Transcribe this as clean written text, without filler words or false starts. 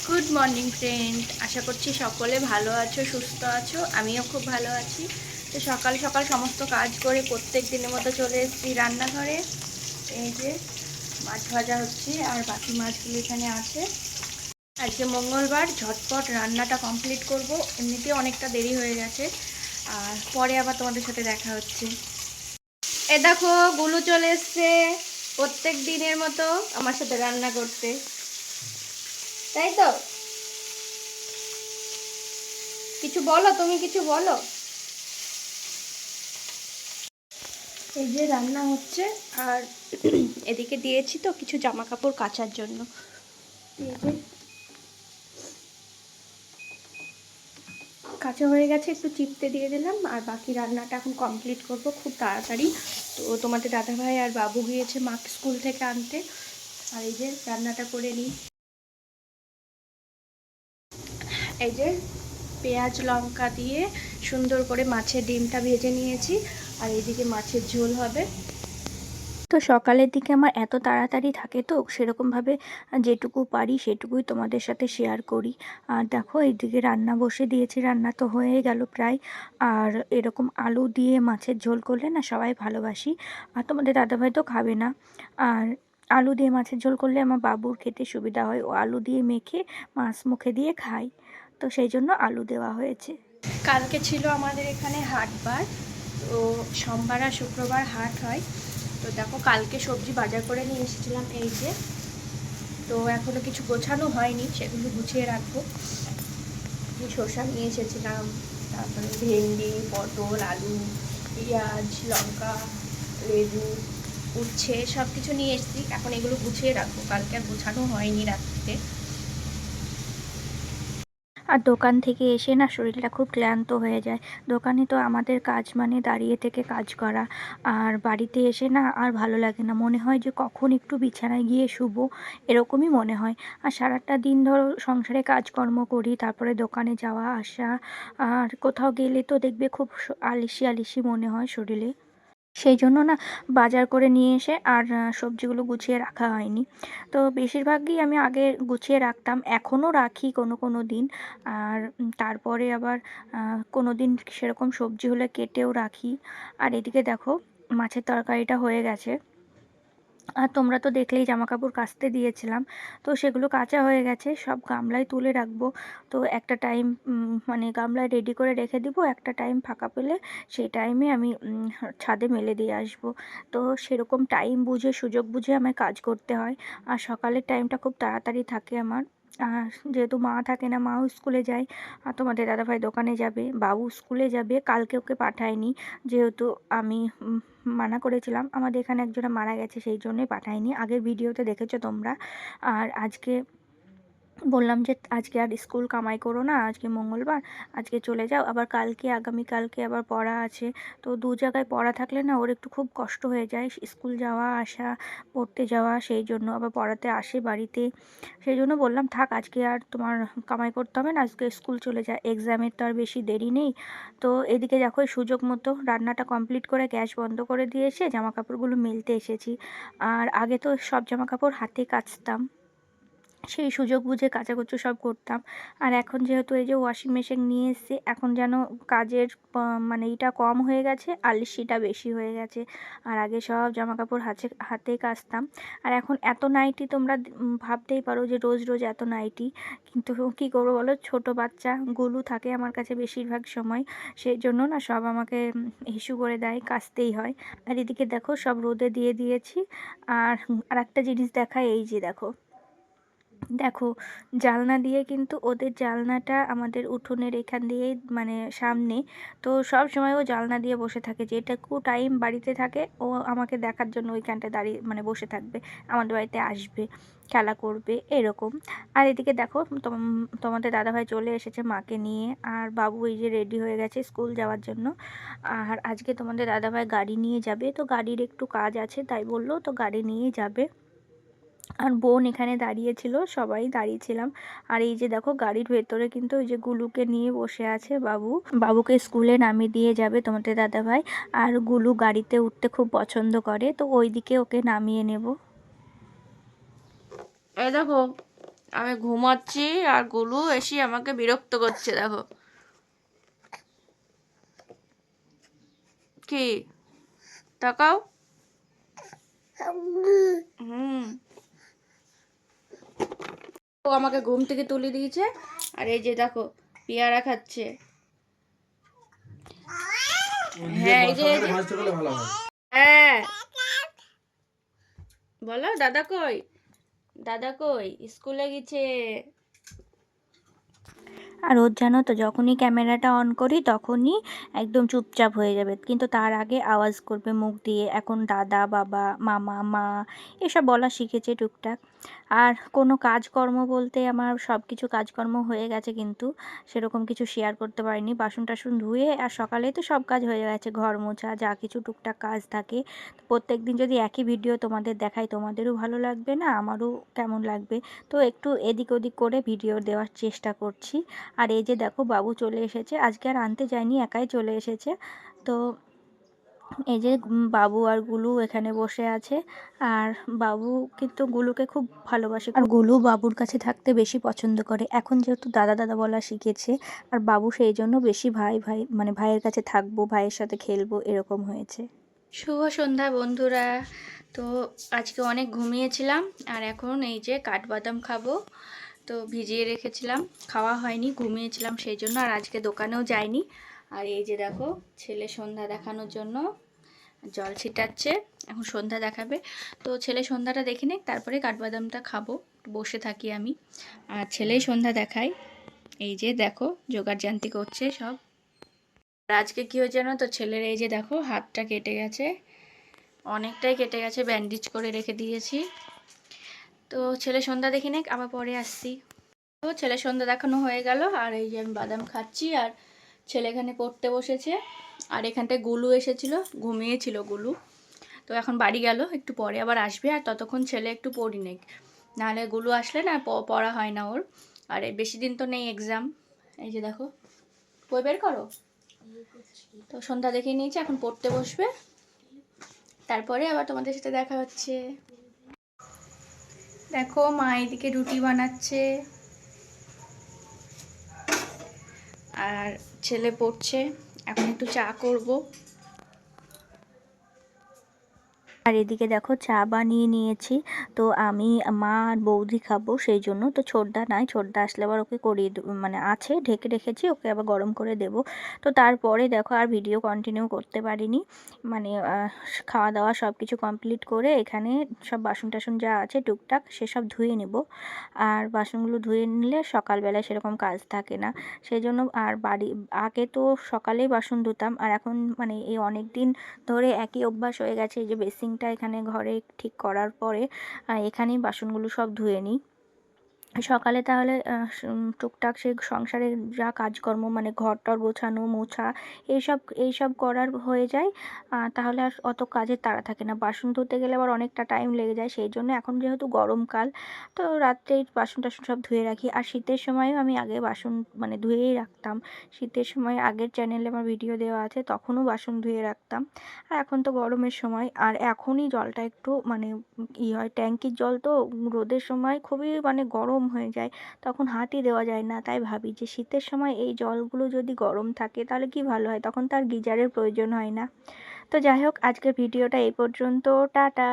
Good morning friend, আশা করছি সকলে ভালো আছো, সুস্থ আছো। আমিও খুব ভালো আছি। তো সকাল সকাল সমস্ত কাজ করে প্রত্যেক দিনের মতো চলে এসেছি রান্নাঘরে। এই যে মাছ ভাজা হচ্ছে আর বাকি মাছগুলো এখানে আছে। আজকে মঙ্গলবার, ঝটপট রান্নাটা কমপ্লিট করব। এমনিতেও অনেকটা দেরি হয়ে গেছে, আর পরে আবার তোমাদের সাথে দেখা হচ্ছে। এ দেখো, গুলু চলে এসছে প্রত্যেক দিনের মতো আমার সাথে রান্না করতে, তাই তো? কিছু বলো, তুমি কিছু বলো। এই যে রান্না হচ্ছে, আর এদিকে দিয়েছি তো কিছু জামা কাপড় কাচার জন্য। এই যে কাঁচা হয়ে গেছে, একটু চিপতে দিয়ে দিলাম, আর বাকি রান্নাটা এখন কমপ্লিট করব খুব তাড়াতাড়ি। তো তোমাদের দাদাভাই আর বাবু গিয়েছে মাকে স্কুল থেকে আনতে, আর এই যে রান্নাটা করে নিই। এই যে পেঁয়াজ লঙ্কা দিয়ে সুন্দর করে মাছের ডিমটা ভেজে নিয়েছি, আর এইদিকে মাছের ঝোল হবে। তো সকালের দিকে আমার এত তাড়াতাড়ি থাকে, তো সেরকমভাবে যেটুকু পারি সেটুকুই তোমাদের সাথে শেয়ার করি। আর দেখো, এইদিকে রান্না বসে দিয়েছি, রান্না তো হয়ে গেল প্রায়। আর এরকম আলু দিয়ে মাছের ঝোল করলে না সবাই ভালোবাসি, আর তোমাদের দাদাভাই তো খাবে না। আর আলু দিয়ে মাছের ঝোল করলে আমার বাবুর খেতে সুবিধা হয়, ও আলু দিয়ে মেখে মাছ মুখে দিয়ে খায়, তো সেই জন্য আলু দেওয়া হয়েছে। কালকে ছিল আমাদের এখানে হাটবার, তো সোমবার আর শুক্রবার হাট হয়। তো দেখো, কালকে সবজি বাজার করে নিয়ে এসেছিলাম এই যে। তো এখনো কিছু গোছানো হয়নি, সেগুলো গুছিয়ে রাখবো। শসা নিয়ে এসেছিলাম, তারপরে ভেন্ডি, পটল, আলু, পেঁয়াজ, লঙ্কা, লেবু, উচ্ছে সব কিছু নিয়ে এসেছি। এখন এগুলো গুছিয়ে রাখবো, কালকে আর গোছানো হয়নি রাত্রিতে। আর দোকান থেকে এসে না শরীরটা খুব ক্লান্ত হয়ে যায়। দোকানে তো আমাদের কাজ মানে দাঁড়িয়ে থেকে কাজ করা, আর বাড়িতে এসে না আর ভালো লাগে না, মনে হয় যে কখন একটু বিছানায় গিয়ে শুবো, এরকমই মনে হয়। আর সারাটা দিন ধরো সংসারে কাজকর্ম করি, তারপরে দোকানে যাওয়া আসা, আর কোথাও গেলে তো দেখবে খুব আলিশি আলিশি মনে হয় শরীরে। সেই জন্য না বাজার করে নিয়ে এসে আর সবজিগুলো গুছিয়ে রাখা হয়নি। তো বেশিরভাগই আমি আগে গুছিয়ে রাখতাম, এখনও রাখি কোনো কোনো দিন। আর তারপরে আবার কোনো দিন সেরকম সবজি হলে কেটেও রাখি। আর এদিকে দেখো, মাছের তরকারিটা হয়ে গেছে। আর তোমরা তো দেখলেই জামাকাপড় কাচতে দিয়েছিলাম, তো সেগুলো কাচা হয়ে গেছে, সব গামলায় তুলে রাখবো। তো একটা টাইম মানে গামলায় রেডি করে রেখে দিব, একটা টাইম ফাঁকা পেলে সেই টাইমে আমি ছাদে মেলে দিয়ে আসবো। তো সেরকম টাইম বুঝে সুযোগ বুঝে আমায় কাজ করতে হয়। আর সকালের টাইমটা খুব তাড়াতাড়ি থাকে আমার। আর যেহেতু মা থাকে না, মাও স্কুলে যায়, আর তোমাদের দাদাভাই দোকানে যাবে, বাবু স্কুলে যাবে, কালকে ওকে পাঠায়নি, যেহেতু আমি মানা করেছিলাম। আমাদের এখানে একজনা মারা গেছে, সেই জন্যই পাঠাইনি, আগের ভিডিওতে দেখেছো তোমরা। আর আজকে বললাম যে আজকে আর স্কুল কামাই করো না, আজকে মঙ্গলবার, আজকে চলে যাও। আবার কালকে আগামীকালকে আবার পড়া আছে, তো দু জায়গায় পড়া থাকলে না ওর একটু খুব কষ্ট হয়ে যায়, স্কুল যাওয়া আসা, পড়তে যাওয়া, সেই জন্য আবার পড়াতে আসে বাড়িতে। সেই জন্য বললাম থাক, আজকে আর তোমার কামাই করতে হবে না, আজকে স্কুল চলে যায়, এক্সামের তো আর বেশি দেরি নেই। তো এদিকে দেখো, সুযোগ মতো রান্নাটা কমপ্লিট করে গ্যাস বন্ধ করে দিয়ে এসে জামা কাপড়গুলো মেলতে এসেছি। আর আগে তো সব জামা কাপড় হাতে কাচতাম, সেই সুযোগ বুঝে কাচাকুচো সব করতাম। আর এখন যেহেতু এই যে ওয়াশিং মেশিন নিয়ে এসেছে, এখন যেন কাজের মানে এইটা কম হয়ে গেছে, আলসিটা বেশি হয়ে গেছে। আর আগে সব জামা কাপড় হাতে কাচতাম। আর এখন এত নাইটি, তোমরা ভাবতেই পারো যে রোজ রোজ এত নাইটি, কিন্তু কী করবো বলো, ছোট বাচ্চা গুলু থাকে আমার কাছে বেশিরভাগ সময়, সেই জন্য না সব আমাকে ইস্যু করে দেয়, কাচতেই হয়। আর এদিকে দেখো, সব রোদে দিয়ে দিয়েছি। আর আরেকটা জিনিস দেখায়, এই যে দেখো দেখো, জানলা দিয়ে কিন্তু ওদের জানলাটা আমাদের উঠোনের এখান দিয়েই মানে সামনে। তো সব সময় ও জানলা দিয়ে বসে থাকে, যেটুকু টাইম বাড়িতে থাকে ও আমাকে দেখার জন্য ওইখানটায় দাঁড়িয়ে মানে বসে থাকবে, আমাদের বাড়িতে আসবে, খেলা করবে, এরকম। আর এদিকে দেখো, তোমাদের দাদাভাই চলে এসেছে মাকে নিয়ে, আর বাবু এই যে রেডি হয়ে গেছে স্কুল যাওয়ার জন্য। আর আজকে তোমাদের দাদাভাই গাড়ি নিয়ে যাবে, তো গাড়ির একটু কাজ আছে তাই বললো, তো গাড়ি নিয়ে যাবে। আর বোন এখানে দাঁড়িয়েছিল, সবাই দাঁড়িয়েছিলাম। আর এই যে দেখো, গাড়ির ভেতরে কিন্তু ওই যে গুলুকে নিয়ে বসে আছে বাবু, বাবুকে স্কুলে নামিয়ে দিয়ে যাবে তোমাদের দাদাভাই। আর গুলু গাড়িতে উঠতে খুব পছন্দ করে, তো ওইদিকে ওকে নামিয়ে নেব। এই দেখো, আমি ঘুমাচ্ছি আর গুলু এসে আমাকে বিরক্ত করছে, দেখো কি, তাকাও। ও আমাকে ঘুম থেকে তুলে দিয়েছে, আর এই যে দেখো পেয়ারা খাচ্ছে। হ্যাঁ এই যে হ্যাঁ, বলো দাদা কই, দাদা কই, স্কুলে গেছে। আর ওর জানো তো যখনই ক্যামেরাটা অন করি তখনই একদম চুপচাপ হয়ে যাবে, কিন্তু তার আগে আওয়াজ করবে মুখ দিয়ে। এখন দাদা, বাবা, মামা, মা এসব বলা শিখেছে টুকটাক। আর কোনো কাজকর্ম বলতে আমার সব কিছু কাজকর্ম হয়ে গেছে, কিন্তু সেরকম কিছু শেয়ার করতে পারিনি। বাসন টাসন ধুয়ে আর সকালেই তো সব কাজ হয়ে গেছে, ঘর মোছা যা কিছু টুকটাক কাজ থাকে। প্রত্যেক দিন যদি একই ভিডিও তোমাদের দেখাই তোমাদেরও ভালো লাগবে না, আমারও কেমন লাগবে। তো একটু এদিক ওদিক করে ভিডিও দেওয়ার চেষ্টা করছি। আর এই যে দেখো বাবু চলে এসেছে, আজকে আর আনতে যায়নি, একাই চলে এসেছে। তো এই যে বাবু আর গুলু এখানে বসে আছে। আর বাবু কিন্তু গুলুকে খুব ভালোবাসে, আর গুলু বাবুর কাছে থাকতে বেশি পছন্দ করে। এখন যেহেতু দাদা দাদা বলা শিখেছে, আর বাবু সেই জন্য বেশি ভাই ভাই মানে ভাইয়ের কাছে থাকবো, ভাইয়ের সাথে খেলবো এরকম হয়েছে। শুভ সন্ধ্যা বন্ধুরা। তো আজকে অনেক ঘুমিয়েছিলাম, আর এখন এই যে কাঠবাদাম খাবো। তো ভিজিয়ে রেখেছিলাম, খাওয়া হয়নি, ঘুমিয়েছিলাম সেই জন্য, আর আজকে দোকানেও যাইনি। আর এই যে দেখো ছেলে সন্ধ্যা দেখানোর জন্য জল ছিটাচ্ছে, এখন সন্ধ্যা দেখাবে। তো ছেলে সন্ধ্যাটা দেখে নিক, তারপরে কাঠবাদামটা খাবো। বসে থাকি আমি, আর ছেলেই সন্ধ্যা দেখাই। এই যে দেখো জোগাড় করছে সব। আর আজকে কি হয়েছে জানো তো, ছেলের এই যে দেখো হাতটা কেটে গেছে, অনেকটাই কেটে গেছে, ব্যান্ডেজ করে রেখে দিয়েছি। তো ছেলে সন্ধ্যা দেখি নেক, আবার পরে আসছি। তো ছেলে সন্ধ্যা দেখানো হয়ে গেল, আর এই যে আমি বাদাম খাচ্ছি, আর ছেলে এখানে পড়তে বসেছে। আর এখানটায় গুলু এসেছিল, ঘুমিয়েছিল গুলু। তো এখন বাড়ি গেল, একটু পরে আবার আসবে, আর ততক্ষণ ছেলে একটু পড়ি নেক, নাহলে গুলু আসলে না পড়া হয় না ওর। আর বেশি দিন তো নেই এক্সাম। এই যে দেখো বই বের করো। তো সন্ধ্যা দেখে নিয়েছি, এখন পড়তে বসবে, তারপরে আবার তোমাদের সাথে দেখা হচ্ছে। দেখো মা এদিকে রুটি বানাচ্ছে, আর ছেলে পড়ছে, এখন একটু চা করব। আর এদিকে দেখো চা বানিয়ে নিয়েছি। তো আমি, মা আর বৌদি খাবো সেই জন্য। তো ছোটদা নাই, ছোটদা আসলে আবার ওকে করিয়ে মানে আছে ঢেকে রেখেছি, ওকে আবার গরম করে দেব। তো তারপরে দেখো আর ভিডিও কন্টিনিউ করতে পারিনি, মানে খাওয়া দাওয়া সব কিছু কমপ্লিট করে এখানে সব বাসন টাসন যা আছে টুকটাক সেসব ধুয়ে নেব। আর বাসনগুলো ধুয়ে নিলে সকালবেলায় সেরকম কাজ থাকে না, সেই জন্য। আর বাড়ি আগে তো সকালেই বাসন ধুতাম, আর এখন মানে এই অনেক দিন ধরে একই অভ্যাস হয়ে গেছে। এই যে বেসিংটা এখানে ঘরে ঠিক করার পরে এখানেই বাসনগুলো সব ধুয়ে নিই সকালে। তাহলে টুকটাক সে সংসারের যা কাজকর্ম মানে ঘর টর গোছানো মোছা এইসব এইসব করার হয়ে যায়। তাহলে আর অত কাজের তাড়া থাকে না। বাসন ধুতে গেলে আবার অনেকটা টাইম লেগে যায়, সেই জন্য এখন যেহেতু গরমকাল, তো রাত্রেই বাসন টাসন সব ধুয়ে রাখি। আর শীতের সময়ও আমি আগে বাসন মানে ধুয়েই রাখতাম। শীতের সময় আগের চ্যানেলে আমার ভিডিও দেওয়া আছে, তখনও বাসন ধুয়ে রাখতাম। আর এখন তো গরমের সময়, আর এখনই জলটা একটু মানে হয়, ট্যাঙ্কির জল তো রোদের সময় খুবই মানে গরম হয়ে যায়, তখন হাতই দেওয়া যায় না। তাই ভাবি যে শীতের সময় এই জলগুলো যদি গরম থাকে তাহলে কি ভালো হয়, তখন তার গিজারের প্রয়োজন হয় না। তো যাই হোক, আজকের ভিডিওটা এই পর্যন্ত, টাটা।